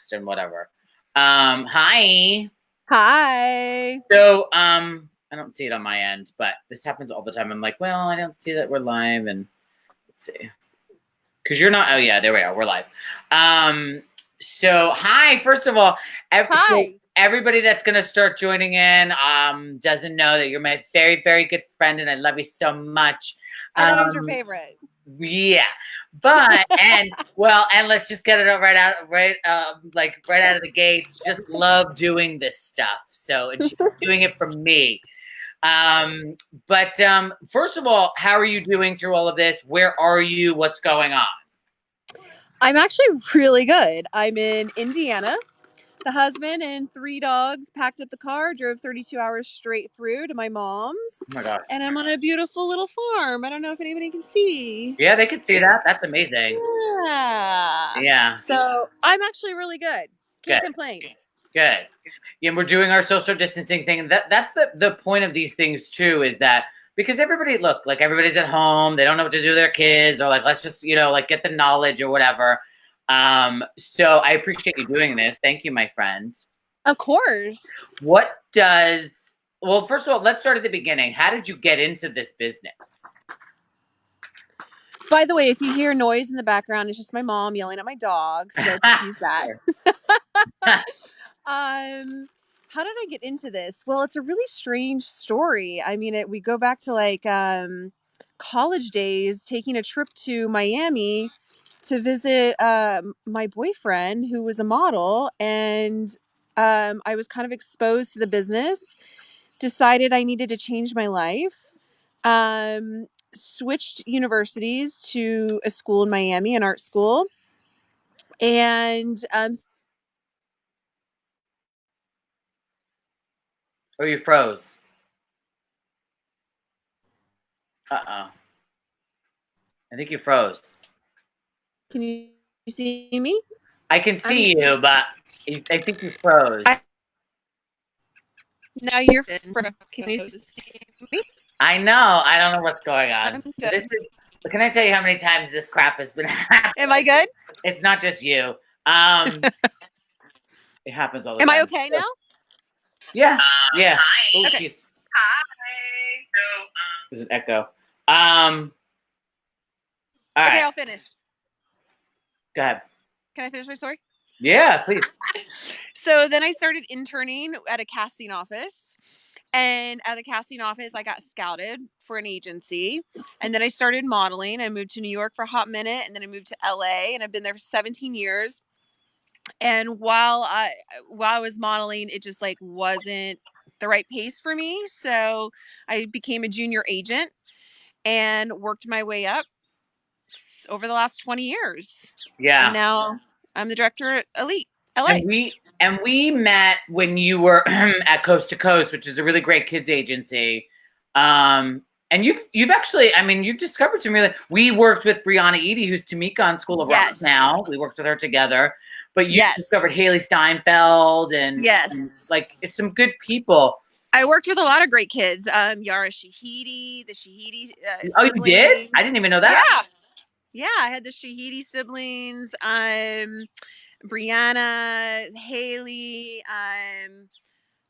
text and whatever. Hi. Hi. So, I don't see it on my end, but this happens all the time. I'm like, well, I don't see that we're live, and let's see, because you're not. Oh yeah, there we are. We're live. So hi. First of all, so Hi. everybody that's gonna start joining in, doesn't know that you're my very, very good friend, and I love you so much. I thought I was your Um, favorite. Yeah, but and let's just get it right out, like right out of the gates. Just love doing this stuff. So, and she's doing it for me. Um, but first of all, how are you doing through all of this? Where are you? What's going on? I'm actually really good. I'm in Indiana. The husband and 3 dogs packed up the car, drove 32 hours straight through to my mom's, Oh my gosh. and I'm on a beautiful little farm. I don't know if anybody can see. Yeah, they can see that. That's amazing. Yeah. Yeah, So I'm actually really good. good, Can't complain. good. Yeah, we're doing our social distancing thing. That's the point of these things too, is that because everybody look like everybody's at home, they don't know what to do with their kids. They're like, let's just like get the knowledge or whatever. So I appreciate you doing this. Thank you, my friend. Of course. What does well, first of all, let's start at the beginning. How did you get into this business? By the way, if you hear noise in the background, it's just my mom yelling at my dog, so excuse that. How did I get into this? Well, it's a really strange story. I mean, we go back to like college days, taking a trip to Miami to visit my boyfriend, who was a model, and I was kind of exposed to the business. Decided I needed to change my life. Switched universities to a school in Miami, an art school, and Oh, you froze. Uh-oh. I think you froze. can you see me? I can I'm see you, but I think you froze. Now you're can you see me? I know. I don't know what's going on. I'm This good. is. Can I tell you how many times this crap has been happening? Am I good? It's not just you. Um, it happens all the Am I time. okay now? Yeah, yeah. Oh, Okay. jeez. There's an echo. Um, all Okay, right. I'll finish. Go ahead. Can I finish my story? Yeah, please. So then I started interning at a casting office. And at the casting office, I got scouted for an agency. And then I started modeling. I moved to New York for a hot minute. And then I moved to LA. And I've been there for 17 years. And while I was modeling, it just like wasn't the right pace for me. So I became a junior agent and worked my way up over the last 20 years. And Yeah. now I'm the director at Elite LA. And we met when you were at Coast to Coast, which is a really great kids agency. And you've actually, I mean, you've discovered some really. We worked with Brianna Eady, who's Tamika on School of Rock Yes. now. We worked with her together. But you Yes. discovered Haley Steinfeld and Yes. like it's some good people. I worked with a lot of great kids. Yara Shahidi, the Shahidi Oh, you did? I siblings. didn't even know Yeah. that. Yeah. I had the Shahidi siblings. Brianna, Haley.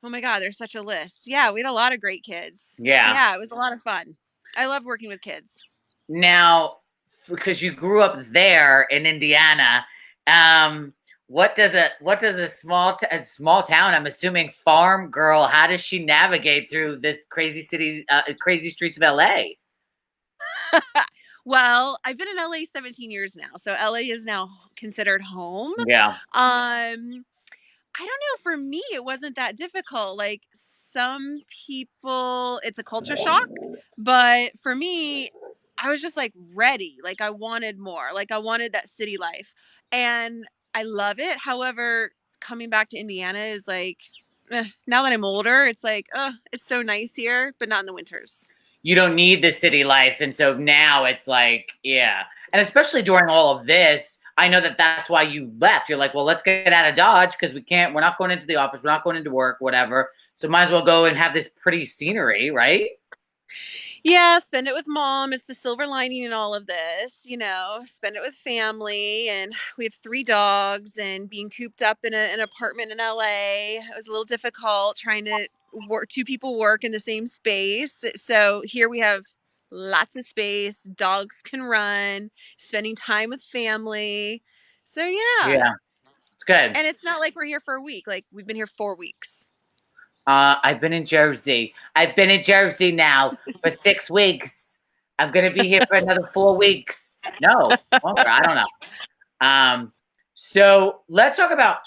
Oh my God, there's such a list. Yeah, we had a lot of great kids. Yeah. Yeah, it was a lot of fun. I love working with kids. Now, because you grew up there in Indiana, um, what does a small town? I'm assuming farm girl. How does she navigate through this crazy city, crazy streets of LA? Well, I've been in LA 17 years now, so LA is now considered home. Yeah, I don't know. For me, it wasn't that difficult. Like some people, it's a culture shock. But for me, I was just like ready. Like I wanted more. Like I wanted that city life. And I love it. However, coming back to Indiana is like, now that I'm older, it's like, it's so nice here, but not in the winters. you don't need the city life, and so now it's like, yeah, and especially during all of this. I know that that's why you left. You're like, well, let's get out of Dodge because we can't. We're not going into the office. We're not going into work. Whatever. So might as well go and have this pretty scenery, right? Yeah, spend it with mom. It's the silver lining in all of this, spend it with family. And we have 3 dogs, and being cooped up in an apartment in LA, it was a little difficult trying to work, 2 people work in the same space. So here we have lots of space, dogs can run, spending time with family. So yeah. Yeah, it's good. And it's not like we're here for a week. Like we've been here 4 weeks. I've been in Jersey. I've been in Jersey now for 6 weeks. I'm gonna be here for another 4 weeks. No, longer. I don't know. So let's talk about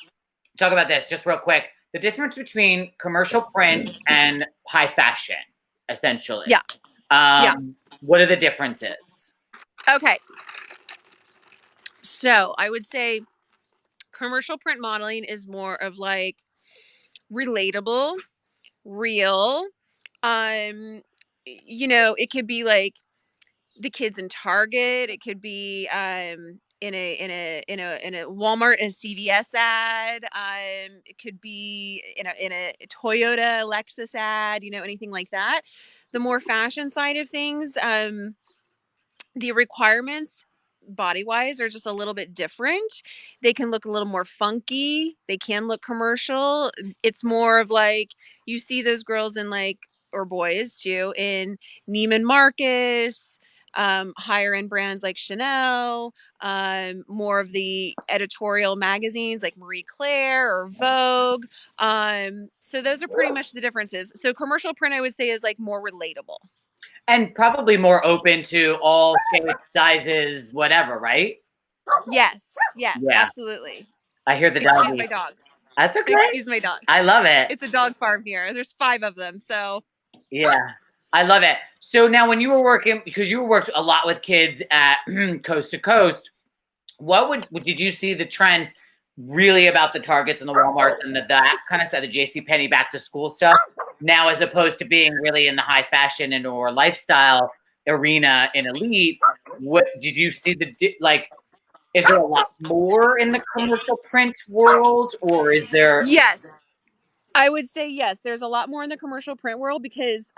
this just real quick. The difference between commercial print and high fashion, essentially. Yeah. Yeah. What are the differences? Okay. So I would say commercial print modeling is more of like relatable, real. It could be like the kids in Target. It could be in a Walmart, a CVS ad. It could be in a Toyota Lexus ad. Anything like that. The more fashion side of things, the requirements body wise are just a little bit different. They can look a little more funky. They can look commercial. It's more of like you see those girls in like, or boys too, in Neiman Marcus, higher end brands like Chanel, more of the editorial magazines like Marie Claire or Vogue. So those are pretty much the differences. So commercial print, I would say, is like more relatable. And probably more open to all shapes, sizes, whatever, right? Yes, Yeah. absolutely. I hear the Excuse doggy. my dogs. That's okay. Excuse my dogs. I love it. It's a dog farm here. There's 5 of them. So Yeah. I love it. So now when you were working, because you worked a lot with kids at Coast to Coast, did you see the trend really about the Targets and the Walmarts and that kind of stuff, the JC Penney back to school stuff now, as opposed to being really in the high fashion and or lifestyle arena in Elite? What did you see like, is there a lot more in the commercial print world, or is there? yes, I would say yes. There's a lot more in the commercial print world because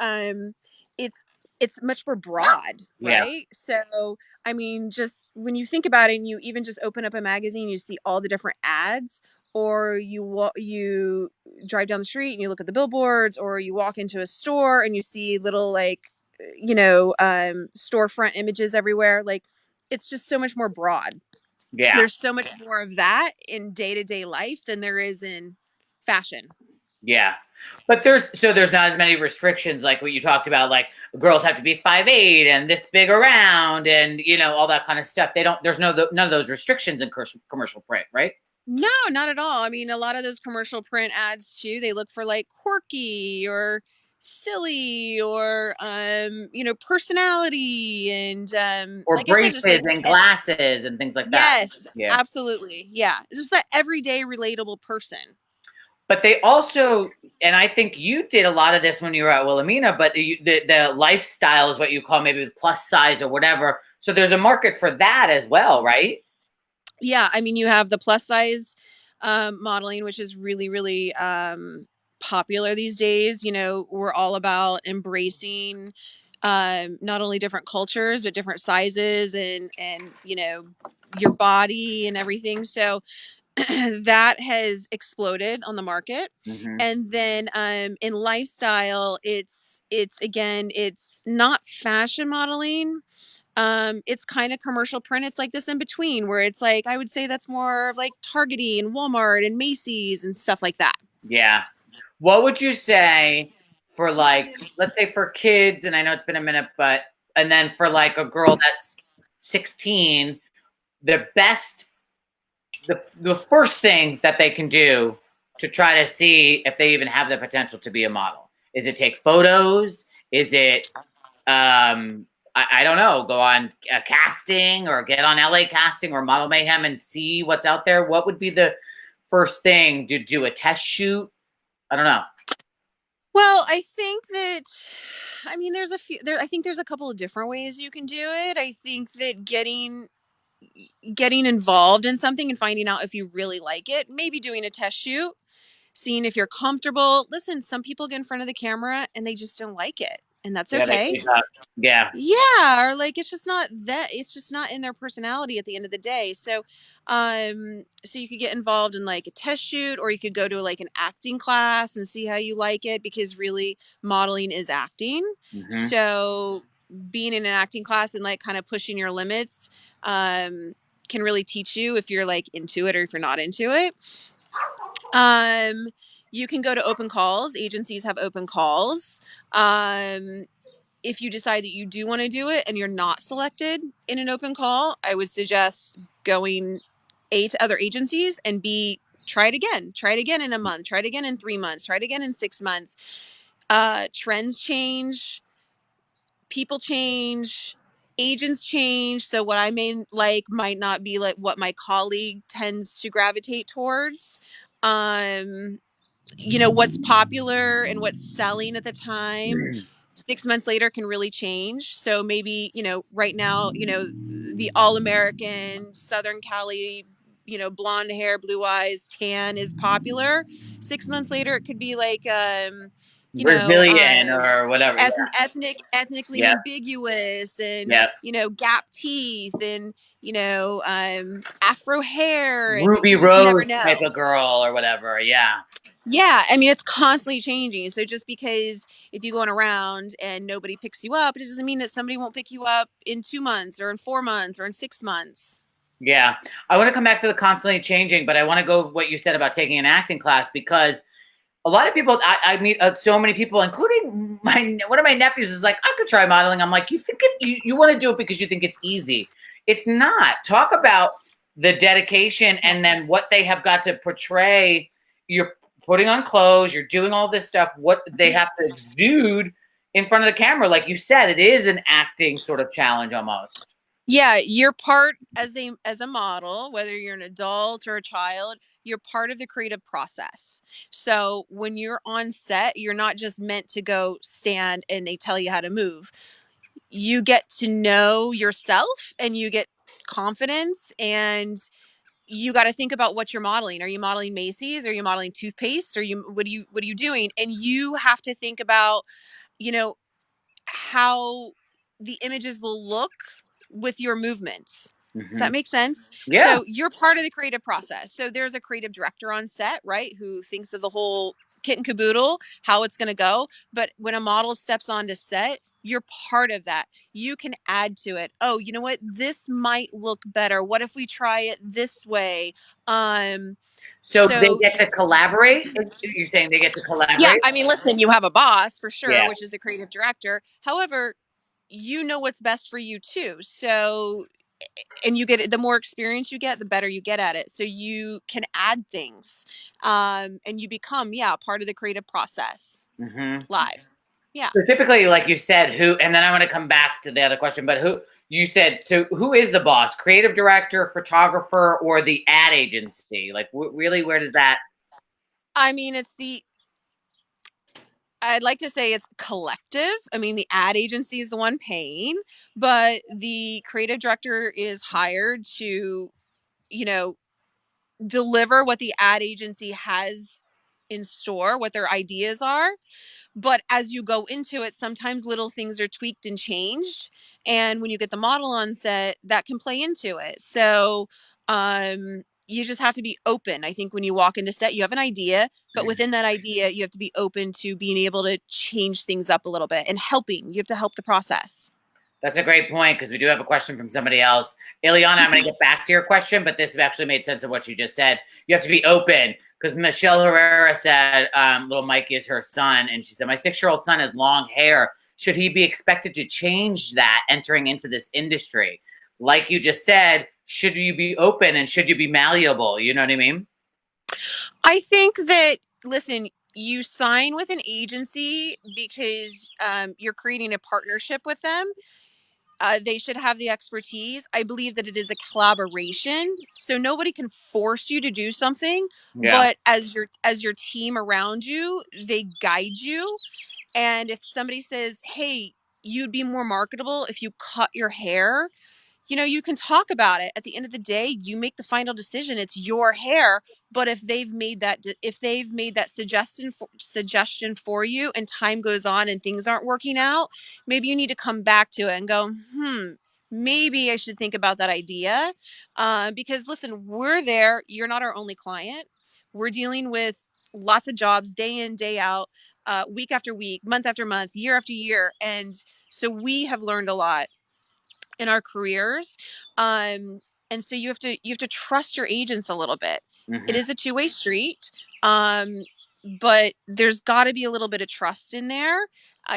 it's it's much more broad, Yeah, right? So I mean, just when you think about it, and you even just open up a magazine, you see all the different ads, or you drive down the street and you look at the billboards, or you walk into a store and you see little like storefront images everywhere. Like it's just so much more broad. yeah, There's so much more of that in day to day life than there is in fashion. yeah. But there's not as many restrictions like what you talked about, like girls have to be 5'8" and this big around, and all that kind of stuff. They don't. There's none of those restrictions in commercial print, right? No, not at all. I mean, a lot of those commercial print ads too, they look for like quirky or silly or personality and Or like I said, just braces like and glasses and things like that. yes, Yeah. absolutely. Yeah. It's just that everyday relatable person. But they also, and I think you did a lot of this when you were at Wilhelmina, but the lifestyle is what you call maybe the plus size or whatever. So there's a market for that as well, right? Yeah, I mean, you have the plus size modeling, which is really, really popular these days. We're all about embracing not only different cultures but different sizes and your body and everything. So that has exploded on the market. Mm-hmm. And then in lifestyle, it's again, it's not fashion modeling, it's kind of commercial print. It's like this in between where it's like I would say that's more of like Targety and Walmart and Macy's and stuff like that. Yeah. What would you say for, like, let's say for kids, and I know it's been a minute, but, and then for like a girl that's 16, the best, the first thing that they can do to try to see if they even have the potential to be a model? Is it take photos? Is it, I don't know, go on a casting or get on LA Casting or Model Mayhem and see what's out there? What would be the first thing? Do a test shoot? I don't know. Well, I think that I mean there's a few there I think there's a couple of different ways you can do it. I think that getting involved in something and finding out if you really like it, maybe doing a test shoot, seeing if you're comfortable. Listen, some people get in front of the camera and they just don't like it. and that's Yeah, they okay. keep up. Yeah. Yeah, or like it's just not in their personality at the end of the day. So so you could get involved in like a test shoot, or you could go to like an acting class and see how you like it, because really modeling is acting. Hmm. So being in an acting class and like kind of pushing your limits can really teach you if you're like into it or if you're not into it. um you can go to open calls. Agencies have open calls. If you decide that you do want to do it and you're not selected in an open call, I would suggest going A, to other agencies, and B, try it again. Try it again in a month. Try it again in 3 months. Try it again in 6 months. Trends change, people change, agents change. So what I may like might not be like what my colleague tends to gravitate towards. Um, what's popular and what's selling at the time 6 months later can really change. So maybe right now the all-American Southern Cali blonde hair, blue eyes, tan is popular. 6 months later it could be like you know Brazilian um or whatever. Yeah. ethnically Yep. ambiguous, and Yep. gap teeth, and afro hair, and Ruby you just never Rose type know. of girl or whatever. Yeah. Yeah, I mean, it's constantly changing. So just because if you're going around and nobody picks you up, it doesn't mean that somebody won't pick you up in 2 months or in 4 months or in 6 months. Yeah. I want to come back to the constantly changing, but I want to go what you said about taking an acting class because a lot of people I meet so many people, including one of my nephews is like, I could try modeling. I'm like, you think you want to do it because you think it's easy. It's not. Talk about the dedication Yeah. and then what they have got to portray. You're putting on clothes, you're doing all this stuff, what they have to exude in front of the camera. Like you said, it is an acting sort of challenge almost. Yeah, you're part as a model, whether you're an adult or a child, you're part of the creative process. So when you're on set, you're not just meant to go stand and they tell you how to move. You get to know yourself and you get confidence, and you got to think about what you're modeling. Are you modeling Macy's? Are you modeling toothpaste? Are you what are you doing? And you have to think about, you know, how the images will look with your movements. Does Hmm. that make sense? Yeah. So you're part of the creative process. So there's a creative director on set, right, who thinks of the whole kit and caboodle, how it's going to go. But when a model steps onto set, you're part of that. You can add to it. Oh, you know what? This might look better. What if we try it this way? Um, So they so get to collaborate. You're saying they get to yeah, collaborate? I mean, listen, you have a boss for sure, Yeah. which is the creative director. However, you know what's best for you too. So, and you get the more experience you get, the better you get at it. So you can add things, and you become, yeah, part of the creative process Hmm. live. Yeah. So typically, like you said, who, and then I want to come back to the other question, but who you said, so who is the boss? Creative director, photographer, or the ad agency? Like, really, where does that? I mean, I'd like to say it's collective. I mean, the ad agency is the one paying, but the creative director is hired to, you know, deliver what the ad agency has in store, what their ideas are. But as you go into it, sometimes little things are tweaked and changed. And when you get the model on set, that can play into it. So you just have to be open. I think when you walk into set, you have an idea, but within that idea, you have to be open to being able to change things up a little bit and helping. You have to help the process. That's a great point because we do have a question from somebody else. Ileana, I'm going to get back to your question, but this actually made sense of what you just said. You have to be open because Michelle Herrera said, little Mikey is her son, and she said, my 6-year-old son has long hair. Should he be expected to change that entering into this industry? Like you just said, should you be open and should you be malleable? You know what I mean? I think that, listen, you sign with an agency because you're creating a partnership with them. They should have the expertise. I believe that it is a collaboration, so nobody can force you to do something. Yeah. But as your team around you, they guide you. And if somebody says, "Hey, you'd be more marketable if you cut your hair," you can talk about it. At the end of the day, you make the final decision. It's your hair. But if they've made that suggestion for you, and time goes on and things aren't working out, maybe you need to come back to it and go, maybe I should think about that idea. Because listen, we're there. You're not our only client. We're dealing with lots of jobs day in, day out, week after week, month after month, year after year. And so we have learned a lot in our careers. And so you have to trust your agents a little bit. It Hmm. is a two-way street. Um, but there's got to be a little bit of trust in there.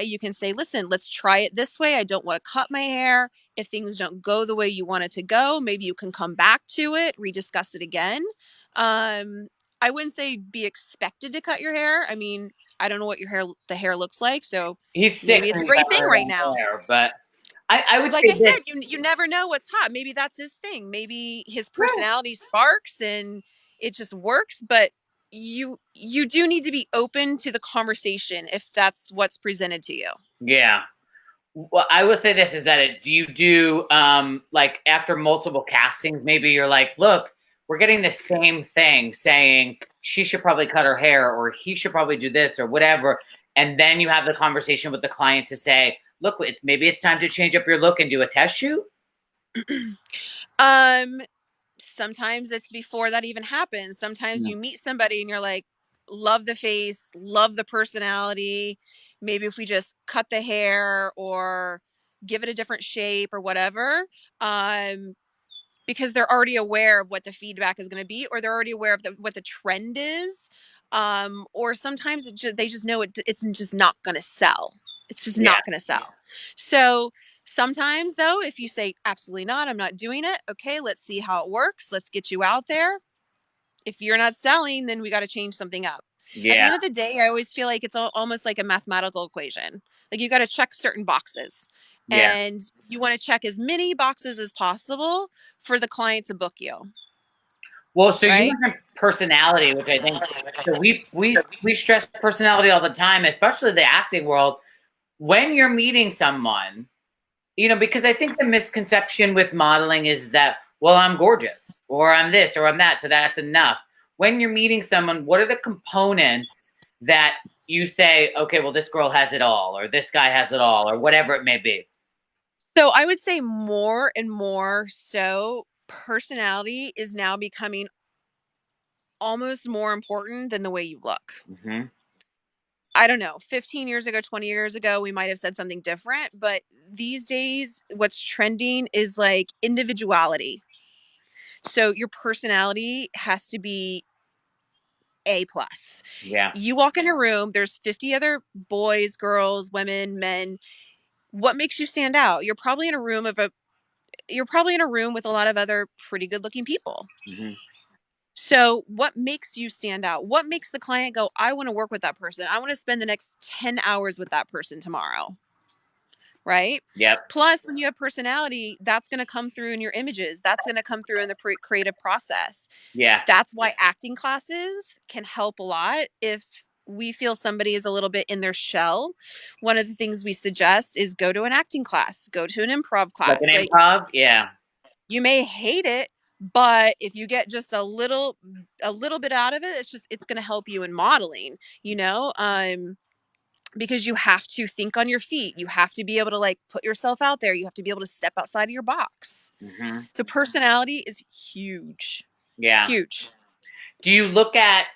You can say, listen, let's try it this way. I don't want to cut my hair. If things don't go the way you want it to go, maybe you can come back to it, rediscuss it again. I wouldn't say be expected to cut your hair. I mean, I don't know what the hair looks like. So He's sick maybe it's a and he's great thing covered right in now. hair, but I would Like say I this. said, you never know what's hot. Maybe that's his thing. Maybe his Yeah. personality sparks and it just works. But you do need to be open to the conversation if that's what's presented to you. Yeah. Well, I will say this is that do you do like after multiple castings, maybe you're like, look, we're getting the same thing saying she should probably cut her hair or he should probably do this or whatever. And then you have the conversation with the client to say, look, maybe it's time to change up your look and do a test shoot. um Sometimes it's before that even happens. Sometimes Yeah. you meet somebody and you're like, love the face, love the personality. Maybe if we just cut the hair or give it a different shape or whatever. Um because they're already aware of what the feedback is going to be, or they're already aware of what the trend is. Or sometimes they just know it's just not going to sell. It's just Yeah. not going to sell. So sometimes though, if you say absolutely not, I'm not doing it, okay, let's see how it works, let's get you out there. If you're not selling, then we got to change something up. At the Yeah. end of the day, I always feel like it's almost like a mathematical equation. Like you got to check certain boxes, Yeah. and you want to check as many boxes as possible for the client to book you, Well, so you right? mentioned personality, which I think so we stress personality all the time, especially the acting world. When you're meeting someone, because I think the misconception with modeling is that, well, I'm gorgeous, or I'm this, or I'm that, so that's enough. When you're meeting someone, what are the components that you say, okay, well, this girl has it all, or this guy has it all, or whatever it may be? So I would say more and more so personality is now becoming almost more important than the way you look. Hmm. I don't know, 15 years ago, 20 years ago, we might have said something different, but these days, what's trending is like individuality. So your personality has to be A plus. Yeah. You walk in a room, there's 50 other boys, girls, women, men. What makes you stand out? You're probably in a room with a lot of other pretty good looking people. Hmm. So, what makes you stand out? What makes the client go, I want to work with that person. I want to spend the next 10 hours with that person tomorrow, right? Yep. Plus, when you have personality, that's going to come through in your images. That's going to come through in the creative process. Yeah. That's why acting classes can help a lot if we feel somebody is a little bit in their shell. One of the things we suggest is go to an acting class, go to an improv Like an class. Like, improv. Yeah. you may hate it, but if you get just a little bit out of it, it's going to help you in modeling, because you have to think on your feet. You have to be able to like put yourself out there. You have to be able to step outside of your box. Hmm. So personality is huge. Yeah. Huge. Do you look at,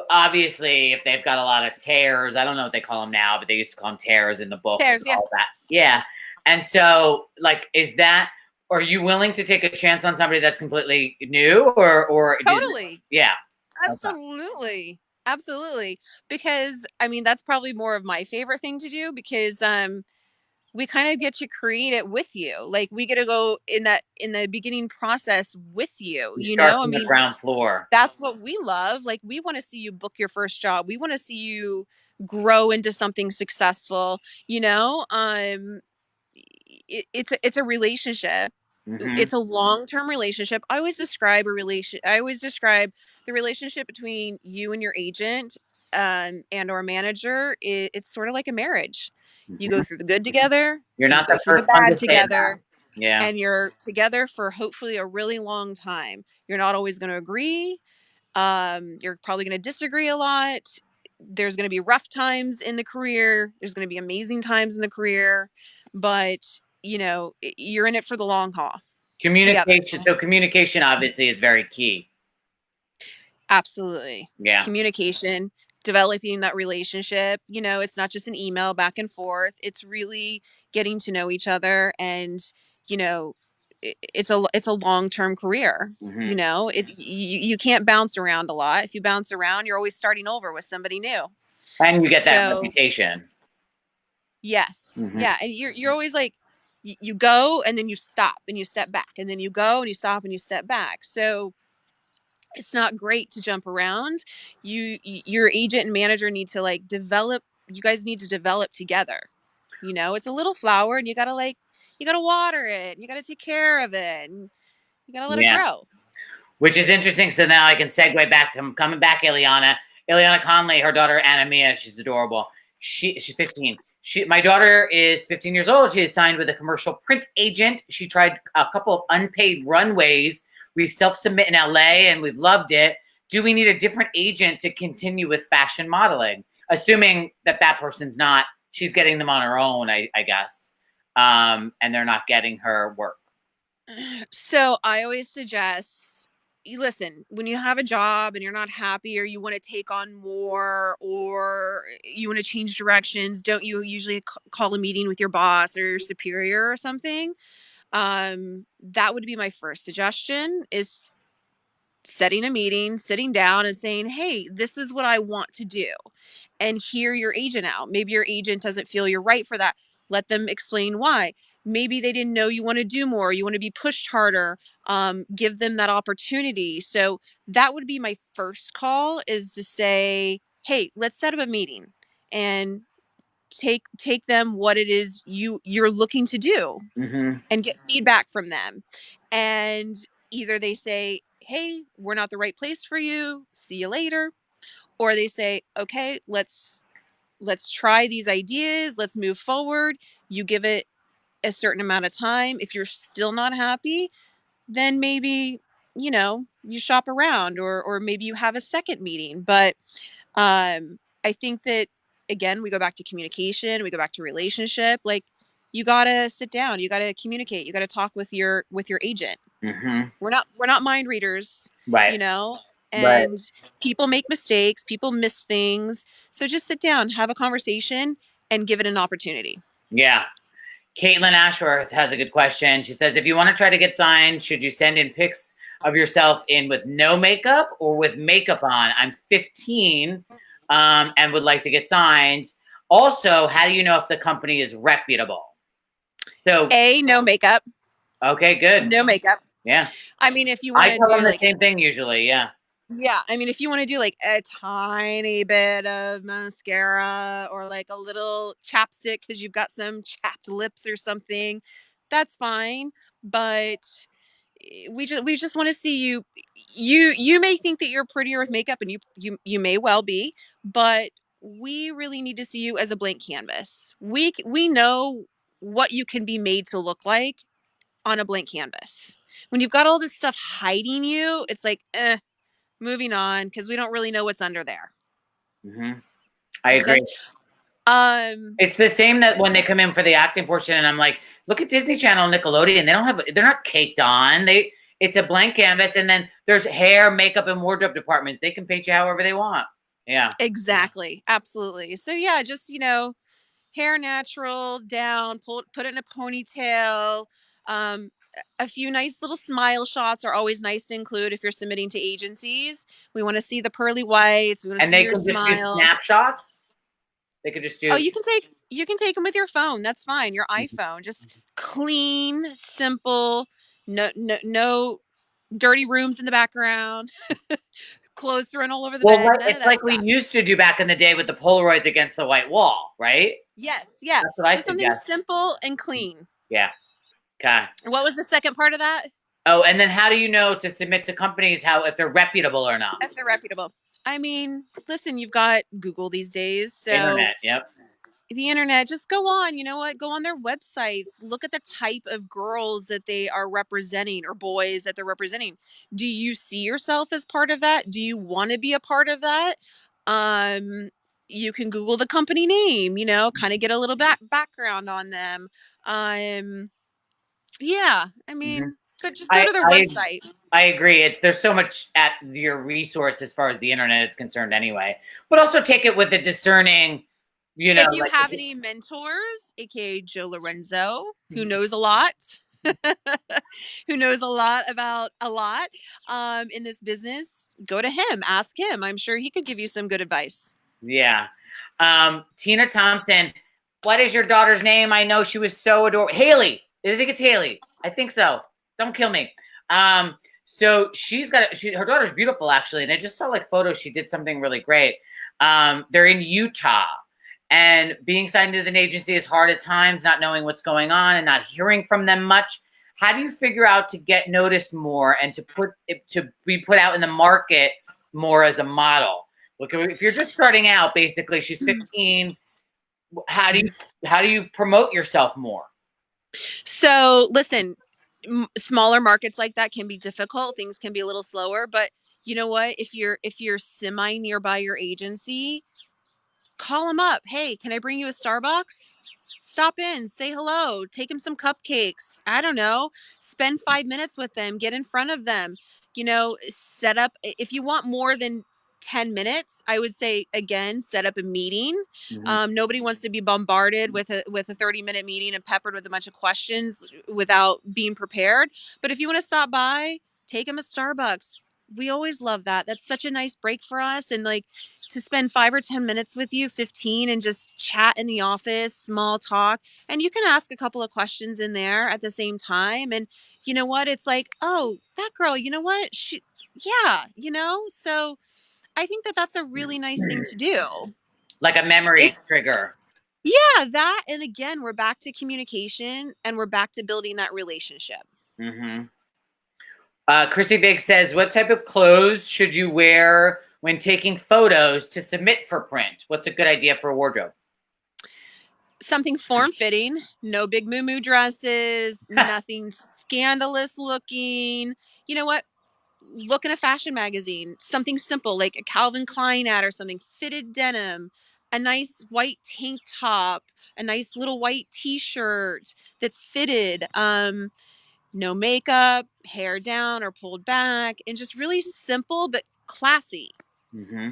obviously, if they've got a lot of tears? I don't know what they call them now, but they used to call them tears in the book and There's yeah. all that. Yeah. And so, like, are you willing to take a chance on somebody that's completely new, Totally. yeah. Okay. Absolutely. Absolutely. Because I mean that's probably more of my favorite thing to do because we kind of get to create it with you. Like we get to go in the beginning process with you, You you start know? I from the mean, ground floor. that's what we love. Like we want to see you book your first job. We want to see you grow into something successful, you know? It's a relationship. Hmm. It's a long-term relationship. I always describe the relationship between you and your agent and or manager. It's sort of like a marriage. You Hmm. go through the good together You're and you not go the through the first one to bad say that. together. Yeah. and you're together for hopefully a really long time. You're not always going to agree. You're probably going to disagree a lot. There's going to be rough times in the career. There's going to be amazing times in the career, but you know, you're in it for the long haul together. Communication. So communication obviously is very key. Absolutely. Yeah. Communication, developing that relationship. You know, it's not just an email back and forth. It's really getting to know each other, and you know, it's a long-term career. Hmm. You know, you can't bounce around a lot. If you bounce around, you're always starting over with somebody new. And you get that So, reputation. yes. Hmm. Yeah, and you're always like you go and then you stop and you step back and then you go and you stop and you step back. So, it's not great to jump around. Your agent and manager need to like develop. You guys need to develop together. You know, it's a little flower, and you gotta water it. You gotta take care of it, and you gotta let it Yeah. grow. Which is interesting. So now I can segue back. I'm coming back, Ileana. Ileana Conley, her daughter Anna Mia, she's adorable. She's 15. My daughter is 15 years old. She is signed with a commercial print agent. She tried a couple of unpaid runways. We self-submit in LA and we've loved it. Do we need a different agent to continue with fashion modeling? Assuming that that person's not, she's getting them on her own, I guess. And they're not getting her work. So I always suggest you listen when you have a job and you're not happy or you want to take on more or you want to change directions. Don't you usually call a meeting with your boss or your superior or something? That would be my first suggestion is setting a meeting, sitting down and saying, "Hey, this is what I want to do." And hear your agent out. Maybe your agent doesn't feel you're right for that. Let them explain why. Maybe they didn't know you want to do more, you want to be pushed harder. Give them that opportunity. So that would be my first call is to say, "Hey, let's set up a meeting and take them what it is you're looking to do Mm-hmm. and get feedback from them." And either they say, "Hey, we're not the right place for you. See you later." Or they say, "Okay, let's try these ideas. Let's move forward." You give it a certain amount of time. If you're still not happy, then maybe, you know, you shop around or maybe you have a second meeting. But I think that again, we go back to communication, we go back to relationship. Like you gotta sit down, you gotta communicate, you gotta talk with your agent. Mm-hmm. We're not mind readers, Right. you know, Right. and people make mistakes, people miss things. So just sit down, have a conversation and give it an opportunity. Yeah. Caitlin Ashworth has a good question. She says, if you want to try to get signed, should you send in pics of yourself in with no makeup or with makeup on? I'm 15 and would like to get signed. Also, how do you know if the company is reputable? So, No makeup. okay, good. No makeup. Yeah. I mean, if you want I to tell them do the like same thing usually. Yeah. yeah, I mean, if you want to do like a tiny bit of mascara or like a little chapstick because you've got some chapped lips or something, that's fine. But we just want to see you. You may think that you're prettier with makeup, and you may well be, but we really need to see you as a blank canvas. We know what you can be made to look like on a blank canvas. When you've got all this stuff hiding you, it's like, moving on because we don't really know what's under there. Hmm. I Make sense? agree. Um, It's the same that when they come in for the acting portion, and I'm like, look at Disney Channel, Nickelodeon. They don't have, they're not caked on. It's a blank canvas, and then there's hair, makeup, and wardrobe departments. They can paint you however they want. Yeah. exactly. Absolutely. So yeah, just hair natural down, put it in a ponytail. Um, a few nice little smile shots are always nice to include if you're submitting to agencies. We want to see the pearly whites. We want to And see they your can just do smile. snapshots. They could just Oh, do. you can take them with your phone. That's fine. Your iPhone. Just clean, simple. No dirty rooms in the background. Clothes thrown all over the Well, bed. like None of it's that like we stuff. used to do back in the day with the Polaroids against the white wall, right? Yes, yeah. That's what I Just something suggest. simple and clean. Yeah. Okay. What was the second part of that? Oh, and then how do you know to submit to companies how if they're reputable or not? If they're reputable. I mean, listen, you've got Google these days, so Internet. Yep. The internet, just go on, you know what, go on their websites, look at the type of girls that they are representing or boys that they're representing. Do you see yourself as part of that? Do you want to be a part of that? um you can Google the company name, kind of get a little background on them. um yeah, I Mhm. mean, but just go I to their I website. I agree. There's so much at your resource as far as the internet is concerned, anyway. But also take it with a discerning, If you like have any mentors, aka Joe Lorenzo, who knows a lot, who knows a lot about a lot in this business, go to him, ask him. I'm sure he could give you some good advice. yeah. Tina Thompson, what is your daughter's name? I know she was so adorable. Haley. I think it's Haley. I think so. Don't kill me. So she's got her daughter's beautiful actually, and I just saw like photos. She did something really great. They're in Utah, and being signed to an agency is hard at times, not knowing what's going on and not hearing from them much. How do you figure out to get noticed more and to be put out in the market more as a model? Look, if you're just starting out, basically, she's 15. How do you promote yourself more? So listen, smaller markets like that can be difficult. Things can be a little slower, but you know what? If you're semi nearby your agency, call them up. Hey, can I bring you a Starbucks? Stop in, say hello, take them some cupcakes. I don't know. Spend 5 minutes with them, get in front of them. Set up, if you want more than 10 minutes, I would say, again, set up a meeting. Mm-hmm. Nobody wants to be bombarded with a 30-minute meeting and peppered with a bunch of questions without being prepared. But if you want to stop by, take them a Starbucks. We always love that. That's such a nice break for us. And like, to spend 5 or 10 minutes with you, 15, and just chat in the office, small talk. And you can ask a couple of questions in there at the same time. And you know what? It's like, oh, that girl, you know what? Yeah, So I think that that's a really nice thing to do. Like a memory It's, trigger. yeah, that. And again, we're back to communication and we're back to building that relationship. Mm-hmm. Chrissy Big says, what type of clothes should you wear when taking photos to submit for print? What's a good idea for a wardrobe? Something form fitting, no big moo dresses, nothing scandalous looking. You know what? Look in a fashion magazine, something simple like a Calvin Klein ad or something, fitted denim, a nice white tank top, a nice little white t-shirt that's fitted, no makeup, hair down or pulled back, and just really simple but classy. Mm-hmm.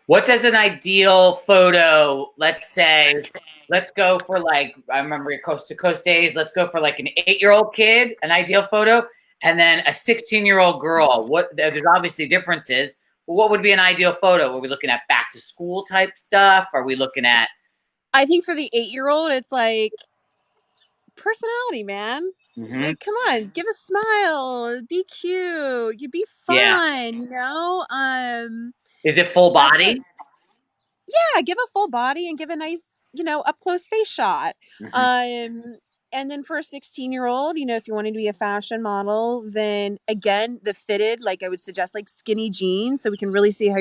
What does an ideal photo, let's say, let's go for like, I remember your coast to coast days. Let's go for like an 8-year-old kid, an ideal photo, and then a 16-year-old girl. There's obviously differences. But what would be an ideal photo? Are we looking at back to school type stuff? Are we looking at, I think for the 8-year-old, it's like personality, man. mm-hmm. Like, come on, give a smile, be cute, you be Yeah. fun, Is it full that's what. body? Yeah, give a full body and give a nice, up close face shot. Mm-hmm. Um, and then for a 16-year-old, if you wanted to be a fashion model, then again, the fitted, like I would suggest, like skinny jeans, so we can really see how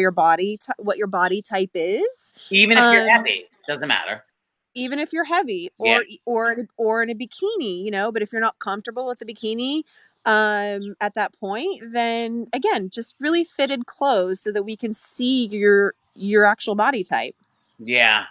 what your body type is. Even if you're Um, heavy, doesn't matter. even if you're heavy, Yeah. or in a bikini, but if you're not comfortable with the bikini, at that point, then again, just really fitted clothes so that we can see your actual body type. Yeah.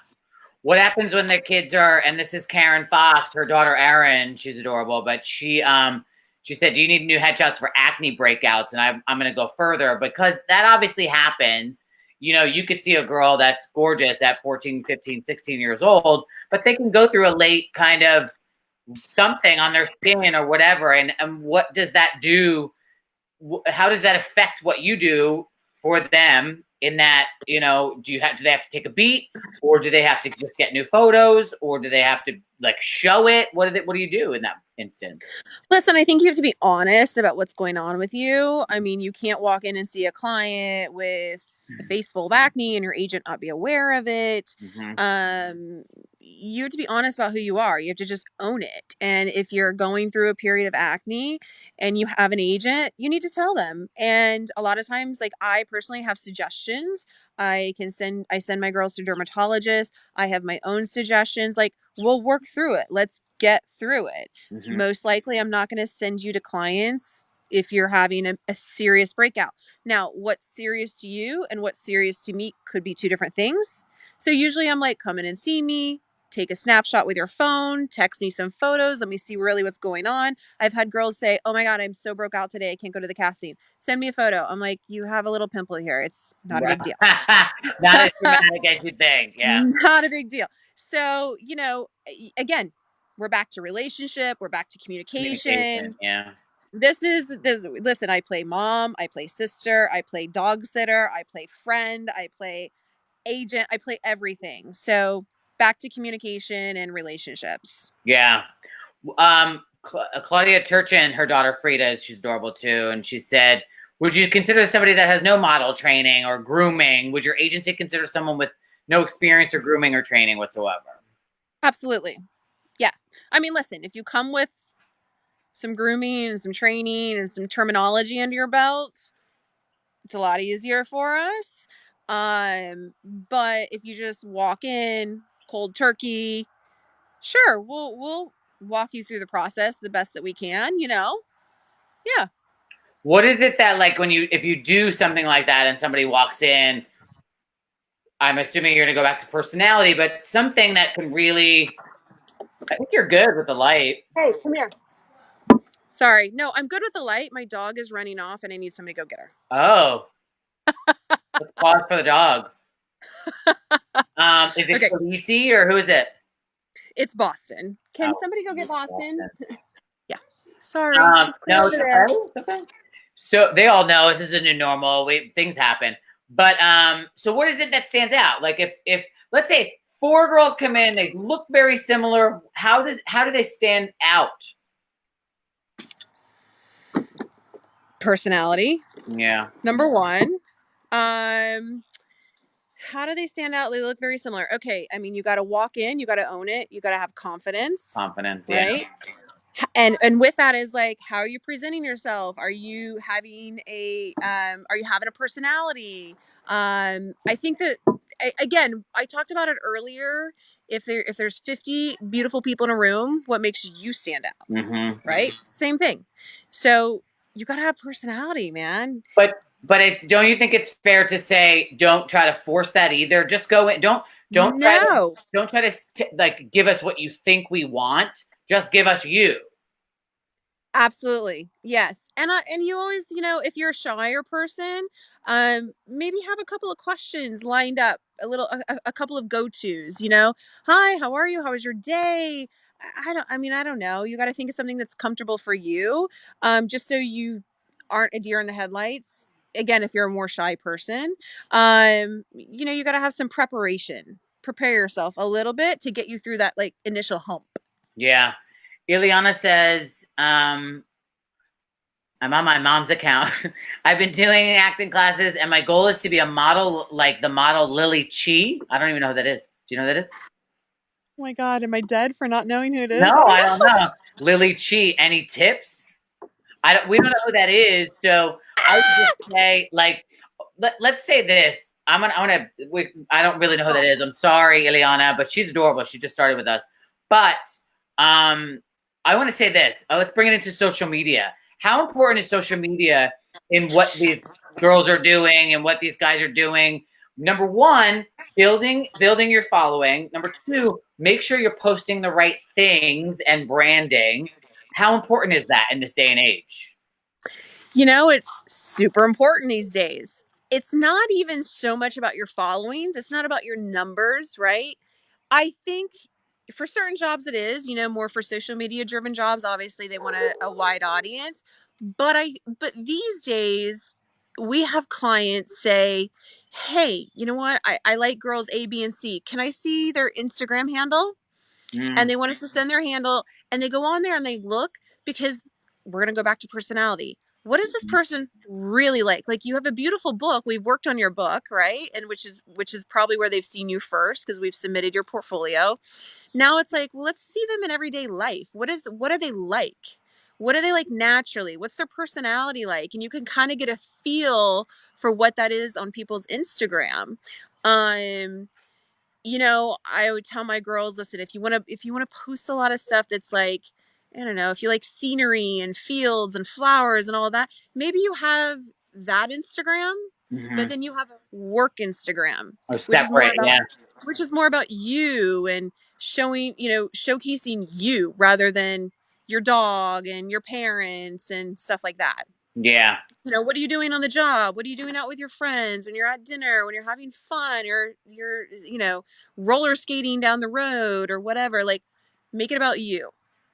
What happens when the kids are, and this is Karen Fox, her daughter Erin, she's adorable, but she said, do you need new headshots for acne breakouts? And I'm going to go further because that obviously happens. You could see a girl that's gorgeous at 14, 15, 16 years old, but they can go through a late kind of something on their skin or whatever. And what does that do? How does that affect what you do for them in that, do they have to take a beat, or do they have to just get new photos, or do they have to like show it? What do you do in that instance? Listen, I think you have to be honest about what's going on with you. I mean, you can't walk in and see a client with a face full of acne and your agent not be aware of it. Mm-hmm. You have to be honest about who you are. You have to just own it. And if you're going through a period of acne and you have an agent, you need to tell them. And a lot of times, like I personally have suggestions. I send my girls to dermatologists. I have my own suggestions. Like we'll work through it. Let's get through it. Mm-hmm. Most likely I'm not going to send you to clients if you're having a serious breakout. Now, what's serious to you and what's serious to me could be two different things. So usually I'm like, come in and see me, take a snapshot with your phone, text me some photos, let me see really what's going on. I've had girls say, oh my God, I'm so broke out today, I can't go to the casting. Send me a photo. I'm like, you have a little pimple here. It's not a Right. big deal. Not as dramatic as you think. It's Yeah. not a big deal. So, again, we're back to relationship, we're back to Communication. communication. Yeah. Listen, I play mom, I play sister, I play dog sitter, I play friend, I play agent, I play everything. So back to communication and relationships. Yeah. Claudia Turchin, her daughter Frida, she's adorable too, and she said, "Would you consider somebody that has no model training or grooming? Would your agency consider someone with no experience or grooming or training whatsoever?" Absolutely. Yeah. I mean, listen, if you come with some grooming and some training and some terminology under your belt, it's a lot easier for us. But if you just walk in cold turkey, sure, we'll walk you through the process the best that we can. Yeah. What is it that like when you if you do something like that and somebody walks in, I'm assuming you're going to go back to personality, but something that can really, I think you're good with the light. Hey, come here. Sorry. No, I'm good with the light. My dog is running off and I need somebody to go get her. Oh, let's pause for the dog. Is it Okay. Khaleesi or who is it? It's Boston. Can Oh, somebody go get it's Boston? Boston. Yeah. Sorry. She's clear No, over it's there. okay. It's okay. So they all know this is a new normal. Things happen. But so what is it that stands out? Like if let's say four girls come in, they look very similar. How do they stand out? Personality. Yeah, Number one. Um, how do they stand out? They look very similar. Okay. I mean, you got to walk in, you got to own it, you got to have confidence, confidence. Yeah, right? And with that is like, how are you presenting yourself? Are you having a personality? I think that again, I talked about it earlier. If there's 50 beautiful people in a room, what makes you stand out? hmm Right? Same thing. So you got to have personality, man. but don't you think it's fair to say don't try to force that either? Just go in. Don't try to No. like give us what you think we want. Just give us you. Absolutely. Yes. And you always, if you're a shyer person, maybe have a couple of questions lined up, a couple of go-tos. Hi, how are you? How was your day? I don't know. You got to think of something that's comfortable for you. Just so you aren't a deer in the headlights. Again, if you're a more shy person, you got to have some preparation. Prepare yourself a little bit to get you through that like initial hump. Yeah. Ileana says, I'm on my mom's account. I've been doing acting classes, and my goal is to be a model like the model Lily Chi. I don't even know who that is. Do you know who that is? Oh my God, am I dead for not knowing who it is? I No, don't I know. don't know. Lily Chi. Any tips? I don't. We don't know who that is. So I would just say, like, let's say this. I don't really know who that is. I'm sorry, Ileana, but she's adorable. She just started with us. But um, I want to say this. Let's bring it into social media. How important is social media in what these girls are doing and what these guys are doing? Number one, building your following. Number two, make sure you're posting the right things and branding. How important is that in this day and age? It's super important these days. It's not even so much about your followings, it's not about your numbers, right? I think for certain jobs it is, more for social media driven jobs. Obviously, they want a wide audience. But these days, we have clients say, hey, you know what? I like girls A, B, and C. Can I see their Instagram handle? And Mm, they want us to send their handle and they go on there and they look because we're going to go back to personality. what is this person really like? Like, you have a beautiful book. We've worked on your book, right? And which is probably where they've seen you first because we've submitted your portfolio. Now it's like, well, let's see them in everyday life. What are they like? What are they like naturally? What's their personality like? And you can kind of get a feel for what that is on people's Instagram. Um, I would tell my girls, listen, if you want to post a lot of stuff that's like, I don't know, if you like scenery and fields and flowers and all that, maybe you have that Instagram, but Hmm. then you have a work Instagram, Or which is more separate, about yeah. you and showcasing you rather than your dog and your parents and stuff like that. Yeah. What are you doing on the job? What are you doing out with your friends when you're at dinner, when you're having fun, or you're roller skating down the road or whatever? Like, make it about you.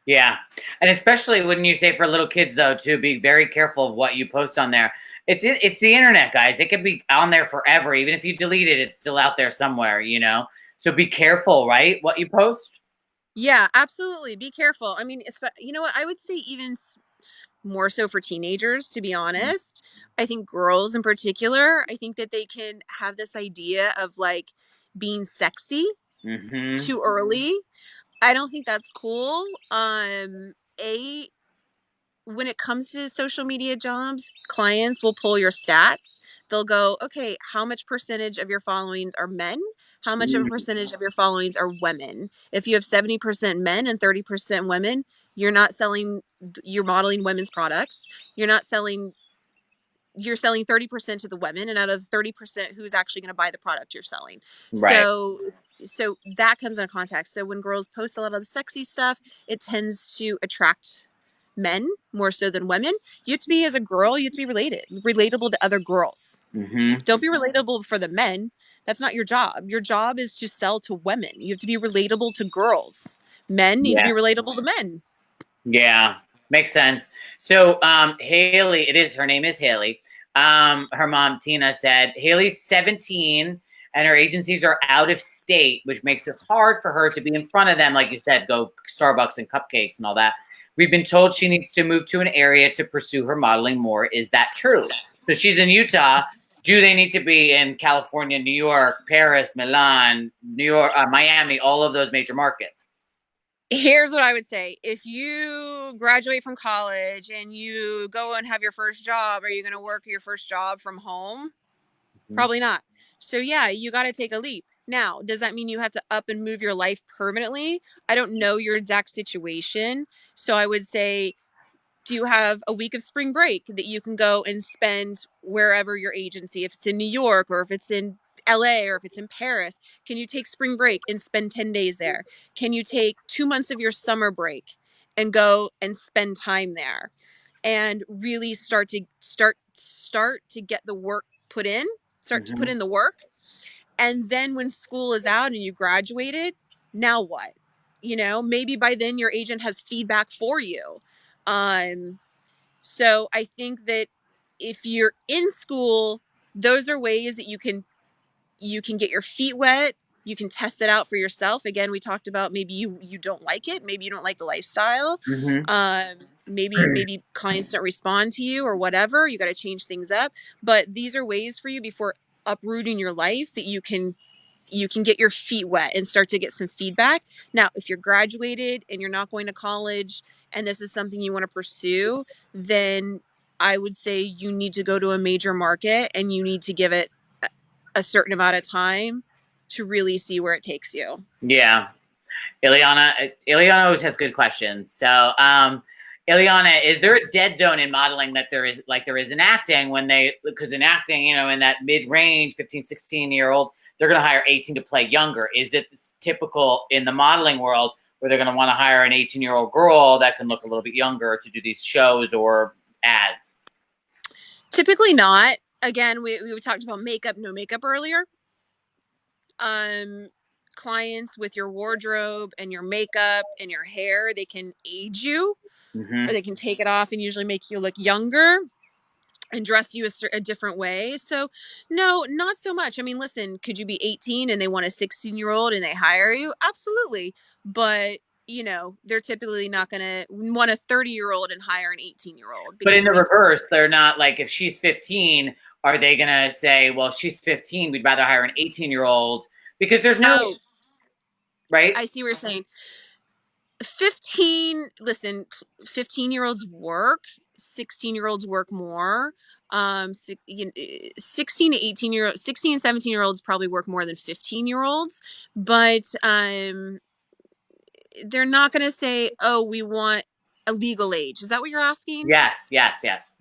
Yeah. And especially when you say for little kids though, to be very careful of what you post on there. It's the internet, guys. It could be on there forever. Even if you delete it, it's still out there somewhere. So be careful, right? What you post. Yeah, absolutely. Be careful. I mean, you know what? I would say even more so for teenagers, to be honest. I think girls in particular, I think that they can have this idea of like being sexy Mm-hmm. too early. I don't think that's cool. A When it comes to social media jobs, clients will pull your stats. They'll go, okay, how much percentage of your followings are men? How much of a percentage of your followings are women? If you have 70% men and 30% women, you're modeling women's products. You're selling 30% to the women, and out of the 30%, who's actually going to buy the product you're selling. Right. So that comes into context. So when girls post a lot of the sexy stuff, it tends to attract men more so than women. You have to be, as a girl, you have to be relatable to other girls. Mm-hmm. Don't be relatable for the men. That's not your job. Your job is to sell to women. You have to be relatable to girls. Men need to be Yeah. relatable to men. Yeah, makes sense. So, Haley, her name is Haley. Her mom, Tina, said Haley's 17 and her agencies are out of state, which makes it hard for her to be in front of them. Like you said, go Starbucks and cupcakes and all that. We've been told she needs to move to an area to pursue her modeling more. Is that true? So she's in Utah. Do they need to be in California, New York, Paris, Milan, New York, Miami, all of those major markets? Here's what I would say. If you graduate from college and you go and have your first job, are you going to work your first job from home? Mhm. Probably not. So, yeah, you got to take a leap. Now, does that mean you have to up and move your life permanently? I don't know your exact situation. So, I would say, do you have a week of spring break that you can go and spend wherever your agency, if it's in New York or if it's in LA or if it's in Paris? Can you take spring break and spend 10 days there? Can you take 2 months of your summer break and go and spend time there and really start to get the work put in, start to put Mhm. in the work? And then when school is out and you graduated, now what? Maybe by then your agent has feedback for you. Um, so I think that if you're in school, those are ways that you can get your feet wet. You can test it out for yourself. Again, we talked about maybe you don't like it, maybe you don't like the lifestyle. Mhm. Um, maybe clients don't respond to you or whatever. You got to change things up. But these are ways for you before uprooting your life that you can get your feet wet and start to get some feedback. Now, if you're graduated and you're not going to college and this is something you want to pursue, then I would say you need to go to a major market and you need to give it a certain amount of time to really see where it takes you. Yeah. Ileana always has good questions. So, Ileana, is there a dead zone in modeling that there is in acting because in acting, in that mid range, 15, 16-year-old, they're going to hire 18 to play younger. Is it typical in the modeling world where they're going to want to hire an 18-year-old girl that can look a little bit younger to do these shows or ads? Typically not. Again, we talked about makeup, no makeup earlier. Um, Clients with your wardrobe and your makeup and your hair, they can age you or Mm-hmm. they can take it off and usually make you look younger and dress you a different way. So, no, not so much. I mean, listen, could you be 18 and they want a 16-year-old and they hire you? Absolutely. But, they're typically not going to want a 30-year-old and hire an 18-year-old But in because the reverse, they're not like, if she's 15, are they going to say, well, she's 15, we'd rather hire an 18-year-old? Because there's no, oh, right? I see what you're saying. 15, listen, 15-year-olds work, 16-year-olds work more. 16 to 18 16 and 17-year-olds probably work more than 15-year-olds, but they're not going to say, oh, we want a legal age. Is that what you're asking? Yes, yes, yes.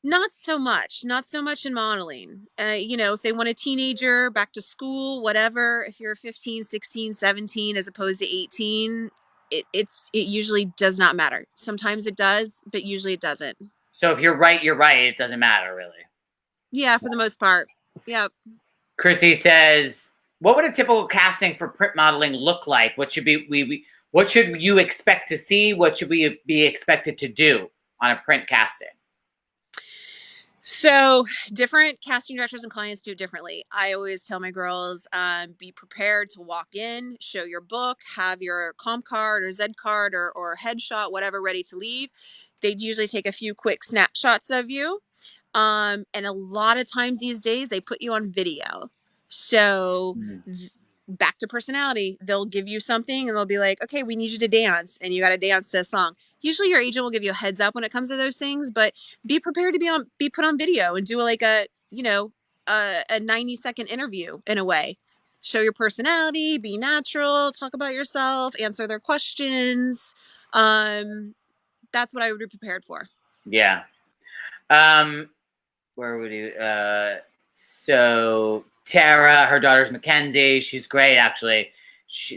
Not so much. Not so much in modeling. If they want a teenager, back to school, whatever, if you're 15, 16, 17 as opposed to 18, it usually does not matter. Sometimes it does, but usually it doesn't. So if you're right, you're right. It doesn't matter really. Yeah, for the most part. Yep. Chrissy says, what would a typical casting for print modeling look like? What should what should you expect to see? What should we be expected to do on a print casting? So different casting directors and clients do it differently. I always tell my girls, be prepared to walk in, show your book, have your comp card or Z card or headshot, whatever, ready to leave. They usually take a few quick snapshots of you. And a lot of times these days they put you on video. So back to personality, they'll give you something and they'll be like, okay, we need you to dance, and you got to dance to a song. Usually your agent will give you a heads up when it comes to those things, but be prepared to be put on video and do like a 90-second interview in a way. Show your personality, be natural, talk about yourself, answer their questions. That's what I would be prepared for. Yeah. Where would you so Tara, her daughter's Mackenzie, she's great actually.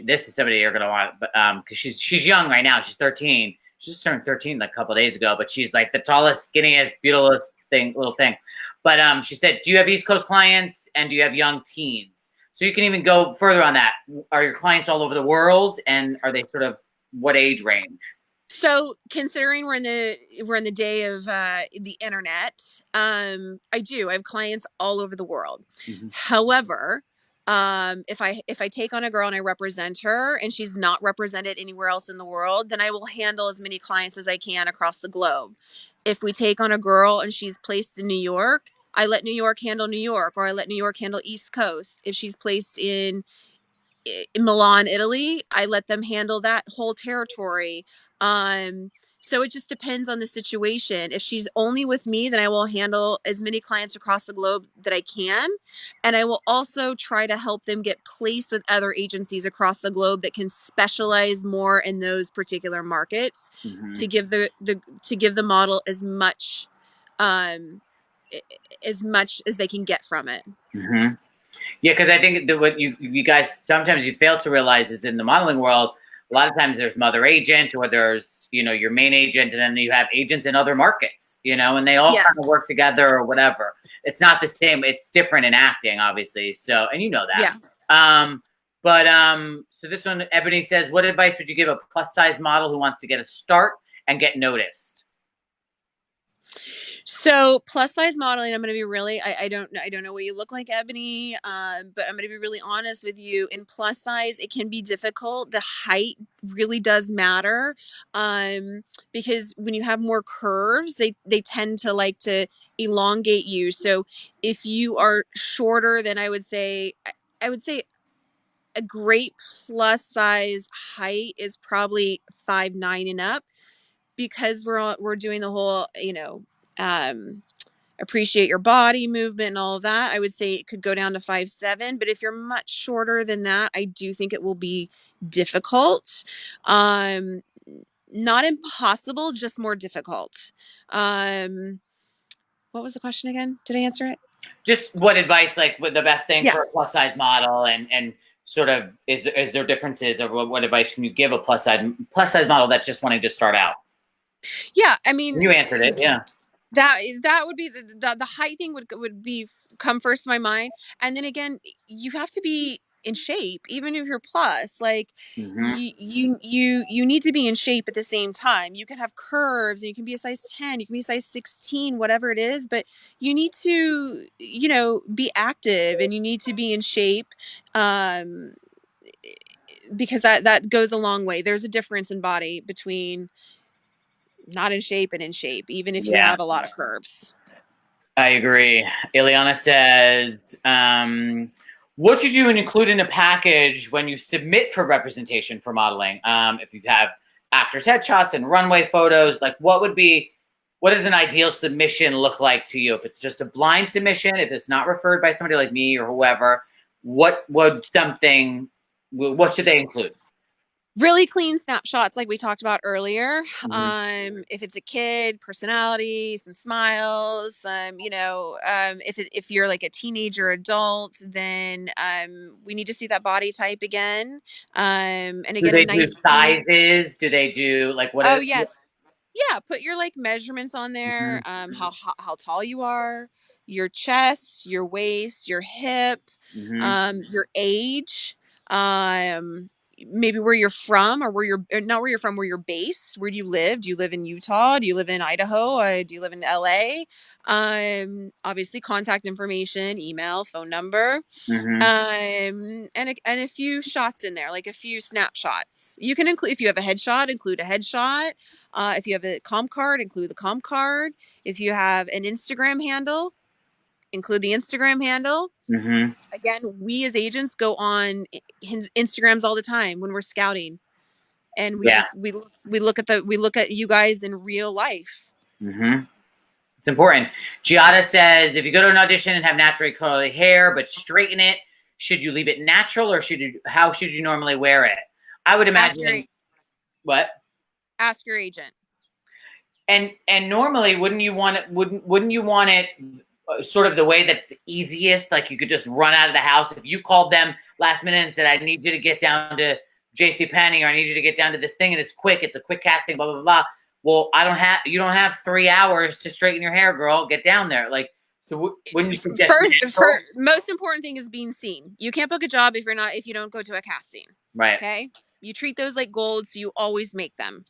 This is somebody you're gonna want, but because she's young right now, she's 13. She just turned 13 like a couple days ago, but she's like the tallest, skinniest, beautiful little thing. But she said, do you have East Coast clients and do you have young teens? So you can even go further on that. Are your clients all over the world, and are they sort of what age range? So considering we're in the day of the internet, I have clients all over the world. However, if I take on a girl and I represent her and she's not represented anywhere else in the world, then I will handle as many clients as I can across the globe. If we take on a girl and she's placed in New York, I let New York handle New York, or I let New York handle East Coast. If she's placed in Milan, Italy, I let them handle that whole territory. So it just depends on the situation. If she's only with me, then I will handle as many clients across the globe that I can. And I will also try to help them get placed with other agencies across the globe that can specialize more in those particular markets to give the model as much as they can get from it. Yeah, because I think that what you guys sometimes you fail to realize is in the modeling world, a lot of times there's mother agent, or there's your main agent, and then you have agents in other markets, and they all kind of work together or whatever. It's not the same. It's different in acting, obviously. So, and you know that. So this one, Ebony says, what advice would you give a plus size model who wants to get a start and get noticed? So plus size modeling, I'm going to be really, I don't know what you look like, Ebony, but I'm going to be really honest with you. In plus size, it can be difficult. The height really does matter, because when you have more curves, they tend to like to elongate you. So if you are shorter, then I would say a great plus size height is probably 5'9" and up, because we're doing the whole, appreciate your body movement and all of that. I would say it could go down to 5'7", but if you're much shorter than that, I do think it will be difficult. Not impossible, just more difficult. What was the question again? Did I answer it? Just what advice, like what the best thing for a plus size model, and sort of is there differences, or what advice can you give a plus size model that's just wanting to start out? Yeah, I mean, you answered it. Yeah. That would be the height thing would be come first to my mind, and then again, you have to be in shape even if you're plus. Like you need to be in shape at the same time. You can have curves, and you can be a size 10, you can be a size 16, whatever it is, but you need to be active, and you need to be in shape. because that goes a long way. There's a difference in body between not in shape and in shape, even if you Yeah, have a lot of curves. I agree. Ileana says, what should you include in a package when you submit for representation for modeling? If you have actors' headshots and runway photos, like what does an ideal submission look like to you? If it's just a blind submission, if it's not referred by somebody like me or whoever, what should they include? Really clean snapshots like we talked about earlier. Mm-hmm. If it's a kid, personality, some smiles, if you're like a teenager adult, then we need to see that body type again. And Do again, a they do nice clean. sizes? Do they do like what Oh is yes. Yeah, put your like measurements on there. mm-hmm. How tall you are, your chest, your waist, your hip, Mm-hmm. your age, um, maybe where you're from, or not where you're from, where your base, where do you live? Do you live in Utah? Do you live in Idaho? Do you live in LA? Obviously, contact information, email, phone number, Mm-hmm. and a few shots in there, like a few snapshots. You can include, if you have a headshot, include a headshot. If you have a comp card, include the comp card. If you have an Instagram handle, include the Instagram handle. Mm-hmm. Again, we as agents go on Instagrams all the time when we're scouting, and Yeah. we look at you guys in real life. Mm-hmm. It's important. Giada says, if you go to an audition and have naturally curly hair but straighten it, should you leave it natural or how should you normally wear it? I would Ask your imagine what? ask your agent. And normally wouldn't you want it sort of the way that's the easiest, like you could just run out of the house if you called them last minute and said I need you to get down to JC Penney or I need you to get down to this thing and it's quick, it's a quick casting, blah blah blah. Well, you don't have 3 hours to straighten your hair, girl. Get down there. Like, so wouldn't you suggest natural? Most important thing is being seen. You can't book a job if you don't go to a casting. Right. Okay, you treat those like gold, so you always make them.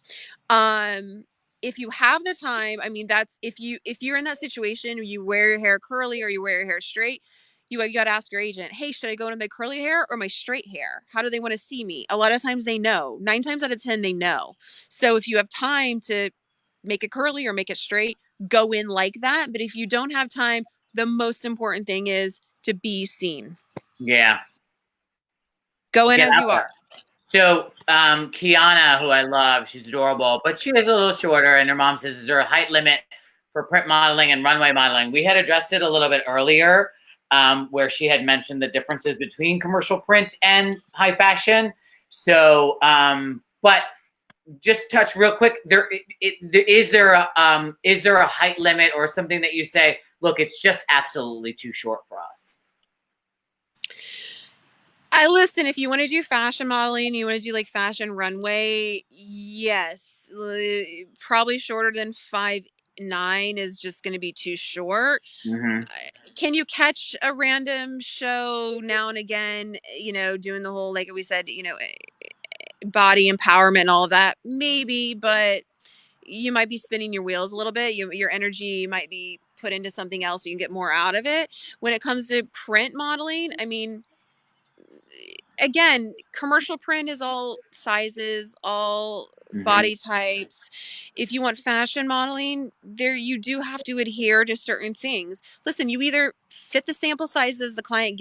Um, if you have the time, I mean, that's if you're in that situation, you wear your hair curly or you wear your hair straight. You got to ask your agent, hey, should I go into my curly hair or my straight hair? How do they want to see me? A lot of times they know. 9 times out of 10, they know. So if you have time to make it curly or make it straight, go in like that. But if you don't have time, the most important thing is to be seen. Yeah. Go in Get as out you there. are. So, Kiana, who I love, she's adorable, but she is a little shorter. And her mom says, is there a height limit for print modeling and runway modeling? We had addressed it a little bit earlier, where she had mentioned the differences between commercial print and high fashion. So, but just touch real quick. Is there a height limit or something that you say, look, it's just absolutely too short for us? I listen, if you want to do fashion modeling, you want to do like fashion runway, yes. Probably shorter than 5'9" is just going to be too short. Mm-hmm. Can you catch a random show now and again, doing the whole, like we said, body empowerment and all of that? Maybe, but you might be spinning your wheels a little bit. Your energy might be put into something else so you can get more out of it. When it comes to print modeling, I mean, again, commercial print is all sizes, all Mm-hmm. body types. If you want fashion modeling, there you do have to adhere to certain things. Listen, you either fit the sample sizes the client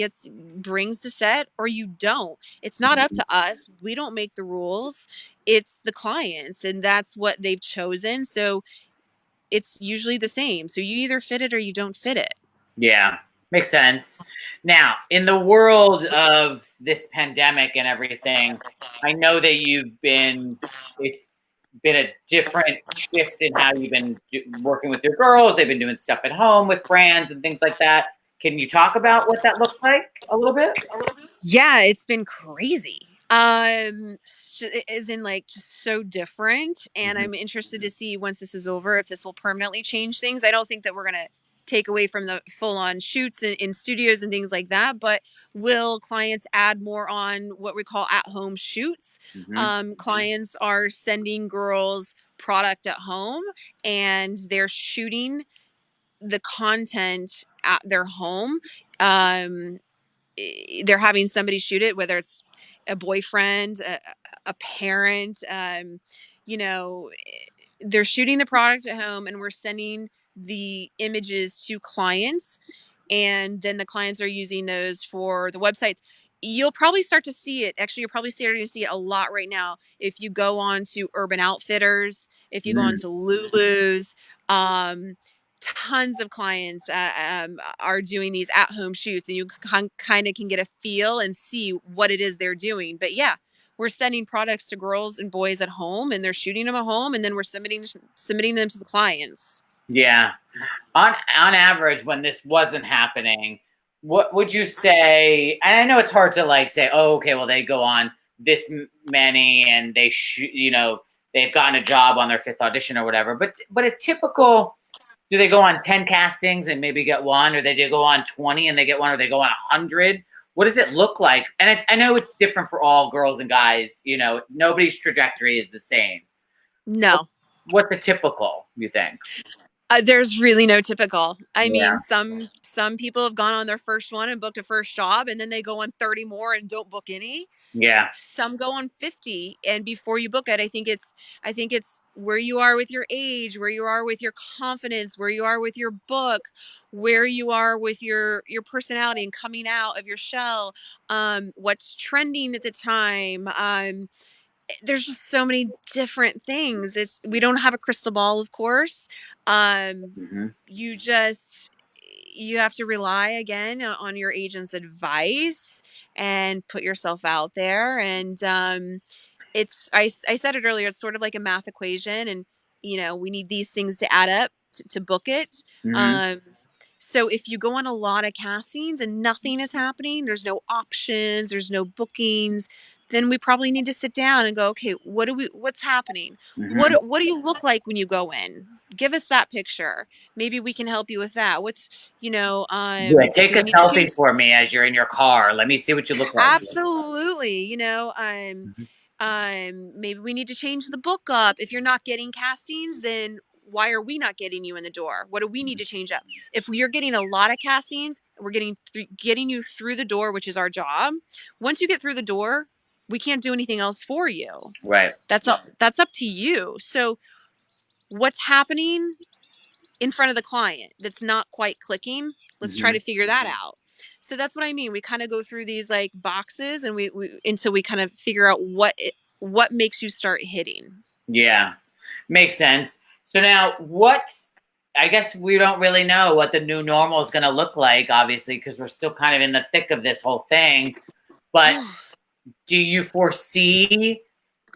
brings to set, or you don't. It's not up Mm-hmm. to us. We don't make the rules. It's the clients, and that's what they've chosen. So it's usually the same. So you either fit it or you don't fit it. Yeah, makes sense. Now, in the world of this pandemic and everything, I know that it's been a different shift in how you've been working with your girls. They've been doing stuff at home with brands and things like that. Can you talk about what that looks like a little bit? Yeah, it's been crazy. Is in like just so different, and Mm-hmm. I'm interested to see once this is over if this will permanently change things. I don't think that we're gonna take away from the full on shoots in studios and things like that, but will clients add more on what we call at home shoots? Mm-hmm. Clients are sending girls product at home and they're shooting the content at their home. They're having somebody shoot it, whether it's a boyfriend, a parent, you know, they're shooting the product at home and we're sending the images to clients, and then the clients are using those for the websites. You'll probably start to see it. Actually, you're probably starting to see it a lot right now. If you go on to Urban Outfitters, if you go on Mm. to Lulu's, um, tons of clients are doing these at-home shoots, and you kind of can get a feel and see what it is they're doing. But yeah, we're sending products to girls and boys at home, and they're shooting them at home, and then we're submitting them to the clients. Yeah. On average, when this wasn't happening, what would you say? And I know it's hard to like say, oh, okay, well they go on this many and they they've gotten a job on their fifth audition or whatever. But a typical, do they go on 10 castings and maybe get one, or they do go on 20 and they get one, or they go on 100? What does it look like? And I know it's different for all girls and guys. Nobody's trajectory is the same. No. What's a typical, you think? There's really no typical. I Yeah. mean, some people have gone on their first one and booked a first job, and then they go on 30 more and don't book any. Yeah. Some go on 50, and before you book it, I think it's where you are with your age, where you are with your confidence, where you are with your book, where you are with your personality and coming out of your shell, what's trending at the time. There's just so many different things. We don't have a crystal ball, of course. um Hmm. you just you have to rely again on your agent's advice and put yourself out there. And I said it earlier, it's sort of like a math equation, and we need these things to add up to book it. Hmm. um so if you go on a lot of castings and nothing is happening, there's no options, there's no bookings, then we probably need to sit down and go, okay, what's happening? Hmm. What do you look like when you go in? Give us that picture. Maybe we can help you with that. Yeah, take Do a we need to change? selfie for me as you're in your car. Let me see what you look like. Absolutely. Mhm. Maybe we need to change the book up. If you're not getting castings, then why are we not getting you in the door? What do we need to change up? If you're getting a lot of castings, we're getting you through the door, which is our job. Once you get through the door, we can't do anything else for you. Right. That's up to you. So what's happening in front of the client that's not quite clicking? Let's try Hmm. to figure that out. So that's what I mean. We kind of go through these like boxes, and we until we kind of figure out what makes you start hitting. Yeah, makes sense. So now, I guess we don't really know what the new normal is going to look like, obviously, because we're still kind of in the thick of this whole thing. But do you foresee?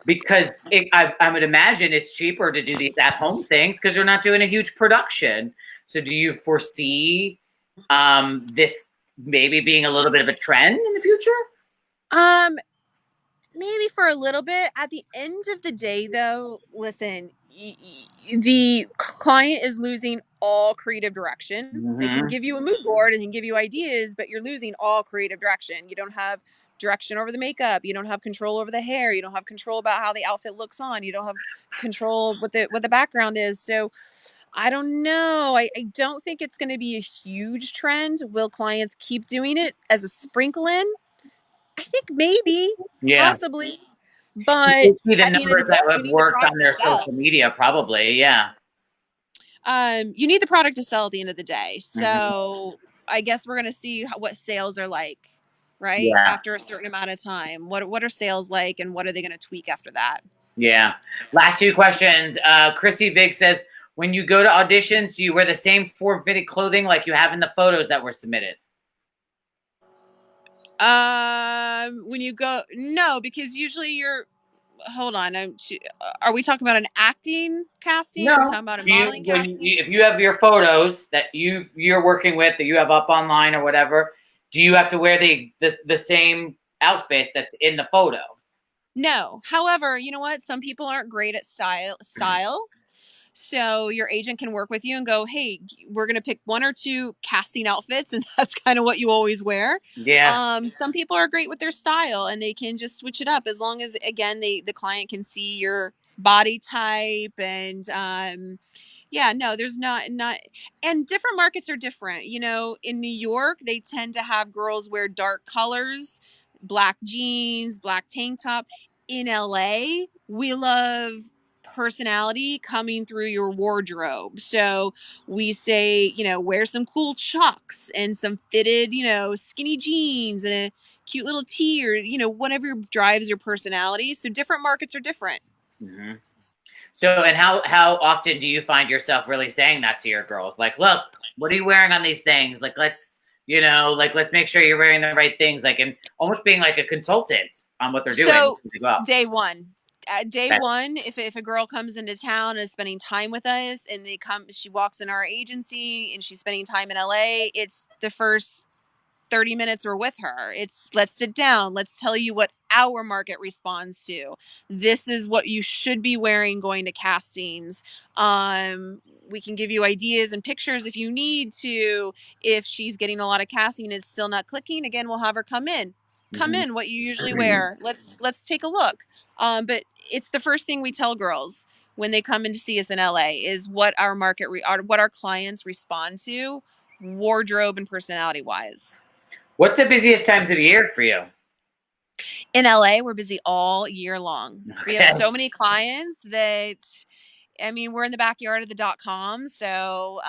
Because I would imagine it's cheaper to do these at-home things because you're not doing a huge production. So do you foresee this maybe being a little bit of a trend in the future? um Maybe for a little bit. At the end of the day, though, listen, the client is losing all creative direction. They can Hmm. give you a mood board and can give you ideas, but you're losing all creative direction. You don't have direction over the makeup. You don't have control over the hair. You don't have control about how the outfit looks on. You don't have control of what the background is. So I don't know. I don't think it's going to be a huge trend. Will clients keep doing it as a sprinkle in? I think maybe, Yeah. possibly, but You see the at the end of the numbers day, that you have need the worked on product to their sell. social media, probably. Yeah. You need the product to sell at the end of the day. Hmm. So I guess we're gonna see what sales are like, right? Yeah. After a certain amount of time. What are sales like, and what are they gonna tweak after that? Yeah. Last few questions. Chrissy Vig says, when you go to auditions, do you wear the same form-fitted clothing like you have in the photos that were submitted? When you go, no, because usually you're. Hold on. Are we talking about an acting casting? Are we No. talking about a Do you modeling when casting? you, if you have your photos that you're working with that you have up online or whatever, do you have to wear the same outfit that's in the photo? No. However, you know what? Some people aren't great at style. So your agent can work with you and go, hey, we're going to pick one or two casting outfits, and that's kind of what you always wear. Yeah. Some people are great with their style, and they can just switch it up as long as, again, the client can see your body type. And yeah, no, there's not, and different markets are different. In New York, they tend to have girls wear dark colors. black jeans, black tank top. In LA, we love personality coming through your wardrobe. So we say, wear some cool chucks and some fitted, skinny jeans and a cute little tee, or, whatever drives your personality. So different markets are different. Mm-hmm. So, and how often do you find yourself really saying that to your girls? Like, look, what are you wearing on these things? Like, let's make sure you're wearing the right things. Like, and almost being like a consultant on what they're doing So as well. day one. Day Okay. one, if a girl comes into town and is spending time with us, and she walks in our agency and she's spending time in LA, it's the first 30 minutes we're with her. It's, let's sit down. Let's tell you what our market responds to. This is what you should be wearing going to castings. We can give you ideas and pictures if you need to. If she's getting a lot of casting and it's still not clicking, again, we'll have her come in. Come Mm-hmm. in, what you usually wear. Let's take a look. But it's the first thing we tell girls when they come in to see us in LA is what our what our clients respond to, wardrobe and personality wise. What's the busiest times of year for you? In LA, we're busy all year long. We have Okay. so many clients that, we're in the backyard of the .com. So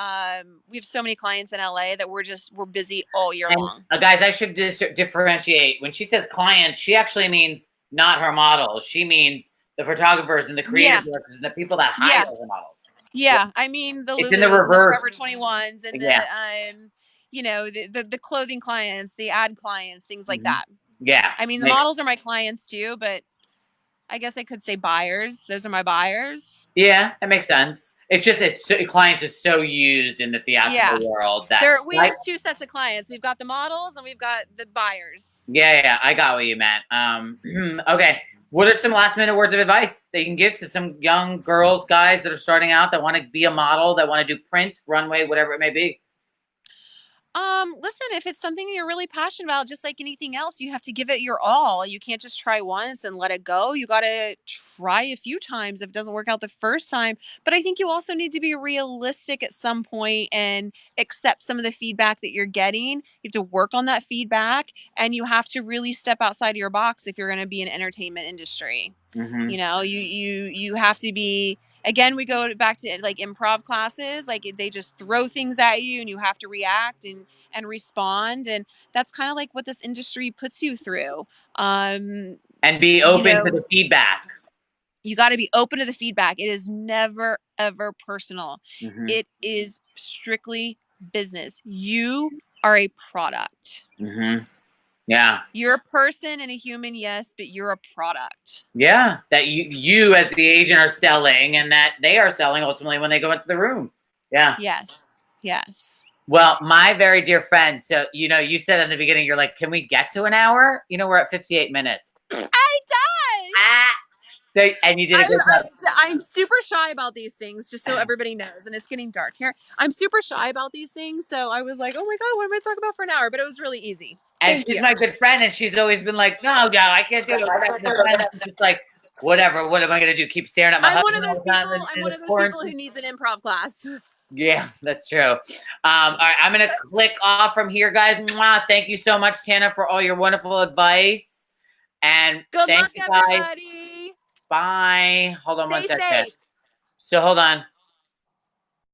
we have so many clients in LA that we're busy all year And long. guys, I should differentiate. When she says clients, she actually means not her models. She means the photographers and the Yeah. creative directors and the people that hire Yeah. the models. Yeah. I mean, the It's in the Lulus and the reverse. Forever 21s and Yeah. the clothing clients, the ad clients, things like Mm-hmm. that. Yeah. I mean, the models are my clients too, but I guess I could say buyers. Those are my buyers. Yeah, that makes sense. It's just clients is so used in the theatrical Yeah. world that We like have two sets of clients. We've got the models and we've got the buyers. yeah, I got what you meant. Okay. What are some last minute words of advice that you can give to some young girls, guys that are starting out that want to be a model, that want to do print, runway, whatever it may be? Listen, if it's something you're really passionate about, just like anything else, you have to give it your all. You can't just try once and let it go. You got to try a few times if it doesn't work out the first time. But I think you also need to be realistic at some point and accept some of the feedback that you're getting. You have to work on that feedback, and you have to really step outside of your box if you're going to be in entertainment industry. Mm-hmm. You have to be, again, we go back to like improv classes, like they just throw things at you and you have to react and respond, and that's kind of like what this industry puts you through. And be you open to know the feedback. you got to be open to the feedback. It is never ever personal. Mm-hmm. It is strictly business. You are a product. Mm-hmm. Yeah. You're a person and a human, yes, but you're a product. Yeah. That you as the agent are selling and that they are selling ultimately when they go into the room. Yeah. Yes. Well, my very dear friend, so you said in the beginning, you're like, can we get to an hour? We're at 58 minutes. I died. Ah. So, and you did a good job. I'm super shy about these things, just so everybody knows. And it's getting dark here. I'm super shy about these things. So I was like, oh my God, what am I talking about for an hour? But it was really easy. And Thank she's you. my good friend, and she's always been like, no, I can't do it. Whatever. The friend that's just like, whatever. What am I going to do? Keep staring at my I'm one husband of all those the time people. I'm in one the of those people who quarantine? needs an improv class. Yeah, that's true. All right, I'm going to click off from here, guys. Mwah. Thank you so much, Tana, for all your wonderful advice. And Good thank luck, you, guys. everybody. Bye. Hold on one Stay second. safe. So hold on.